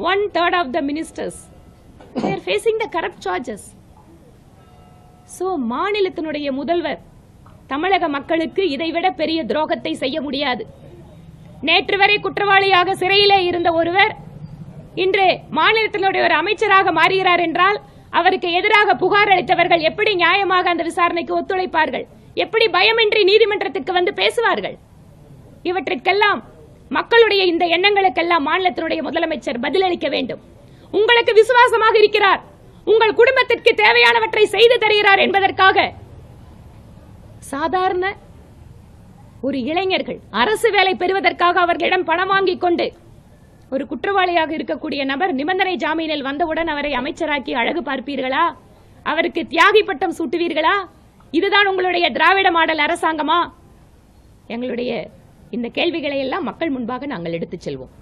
1/3 of the ministers, they are facing the corrupt charges. So மாநிலத்தினுடைய முதல்வர் தமிழக மக்களுக்கு இதைவிட பெரிய துரோகத்தை செய்ய முடியாது. நேற்று வரை குற்றவாளியாக சிறையிலே இருந்த ஒருவர் இன்று மாநிலத்தினுடைய ஒரு அமைச்சராக மாறுகிறார் என்றால் அவருக்கு எதிராக புகார் அளித்தவர்கள் எப்படி நியாயமாக அந்த விசாரணைக்கு ஒத்துழைப்பார்கள்? எப்படி பயமின்றி நீதிமன்றத்திற்கு வந்து பேசுவார்கள்? இவற்றிற்கெல்லாம் மக்களுடைய இந்த எண்ணங்களுக்கெல்லாம் மாநிலத்தினுடைய முதலமைச்சர் பதிலளிக்க வேண்டும். உங்களுக்கு விசுவாசமாக இருக்கிறார், உங்கள் குடும்பத்திற்கு தேவையானவற்றை செய்து தருகிறார் என்பதற்காக சாதாரண ஒரு இளைஞர்கள் அரசு வேலை பெறுவதற்காக அவர்களிடம் பணம் வாங்கிக் கொண்டு ஒரு குற்றவாளியாக இருக்கக்கூடிய நபர் நிபந்தனை ஜாமீனில் வந்தவுடன் அவரை அமைச்சராக்கி அழகு பார்ப்பீர்களா? அவருக்கு தியாகி பட்டம் சூட்டுவீர்களா? இதுதான் உங்களுடைய திராவிட மாடல் அரசாங்கமா? எங்களுடைய இந்த கேள்விகளை எல்லாம் மக்கள் முன்பாக நாங்கள் எடுத்துச் செல்வோம்.